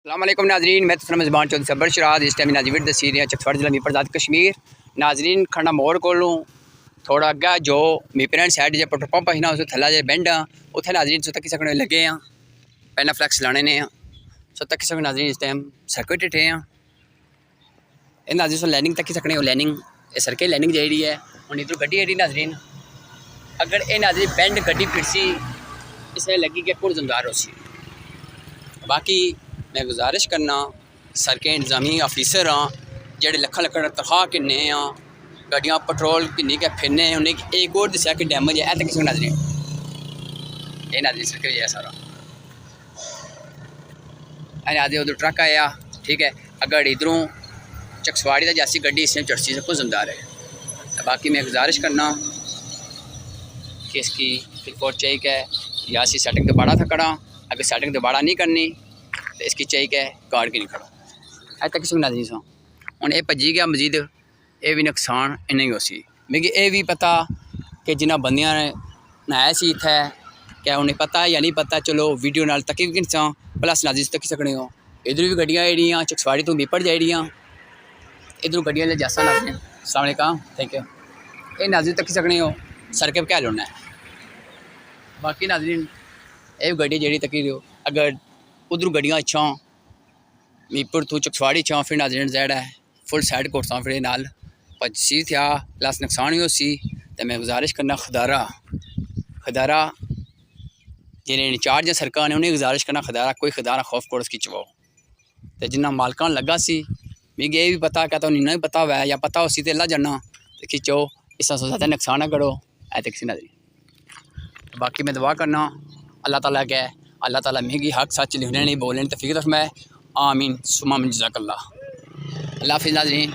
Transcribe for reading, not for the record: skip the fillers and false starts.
अस्सलामुअलैकुम नाजरीन, मैं तस्लीम ज़बान चौधरी सबर शराद इस टाइम नाजीविर दसी रही चकफड़ जिला मीरपुर आज़ाद कश्मीर। नाजरीन खंडा मोड़ कोलों थोड़ा अग्गा जो मीरपुर साइड जो पेट्रोल पंप है ना उस थल्ला जो बेंड उत्थे नाजरीन सो तक सकने लगे हैं पहला फ्लैक्स लाने ने सो तक सकने नाजरीन इस टाइम सर्किट इठे हैं ये नाजरीन सो लैनिंग तक सकने लैनिंग सरके लैनिंग जी है हूँ इधर गड्डी है नाजरीन अगर ये नाजरीन बेंड गड्डी फिरसी इसे लगी कि कुछ जमदार हो सी। बाकी मैं गुजारिश करना सरके इंतजामी अफीसर हाँ जेडे लखा लक्खन तनख्वाह किन्ने हाँ गड्डियाँ पेट्रोल किन्नी के फिरने उन्हें एक और दसिया कि डैमेज है तो किसी नजर ये नाजरी सरके है सारा आदि उधर ट्रक आया ठीक है अगर इधरों चकसवाड़ी का जैसी गड्डी इसने चढ़सी से कुछ जिम्मेदार है। बाकी मैं गुजारिश करना कि इसकी रिपोर्ट चाहिए है या सी सेटिंग दोबारा था करा अगर सेटिंग दोबारा नहीं करनी तो इसकी चाहिए कार की नहीं खड़ा अज तक किसी नाजरी सो हूँ ये भजी गया मजीद ये भी नुकसान इन्ना ही हो सी मिगी ये भी पता कि जिन्हें बंदियां ने नहाया सी इत्थे क्या उन्हें पता या नहीं पता चलो वीडियो नाल तक भी सा प्लस नाजरी तक सकने हो इधर भी गड्डियाँ जड़ियाँ चकसवाड़ी तो मीपड़ जाइयाँ इधरों गड्डियाँ ले जैसा नाजरीन अस्सलाम वालेकुम थैंक यू ये नाजरी तक सकने हो सरके क्या लोना है। बाकी नाजरीन ये गड्डी जी तकी दो अगर उधर गड्डियाँ अच्छा मीरपुर तू चकसवाड़ी छा फिर नाजरीन जैड है फुल साइड कोर्सा फिर नाल भजी था प्लस नुकसान ही हो सी तो मैं गुजारिश करना खदारा जिन्हें इंचार्ज है सरकार ने उन्हें गुजारिश करना खदारा खौफ कोर्स की चवाओ तो जिन्ना मालकान लगा सी मिगी ये भी पता क्या तो इन्ना भी पता हुआ या पता हो सी तो अल्लाह जाना तो खिंचो इससे ज़्यादा नुकसान ना करो ऐसे किसी नजरी। बाकी मैं दुआ करना अल्लाह ताला के अल्लाह ताला मिगी हक सच लिखने नहीं बोलने तौफीक मैं आमीन सुमा मिन जज़ाकल्लाह। अल्लाह हाफ़िज़ नाज़रीन।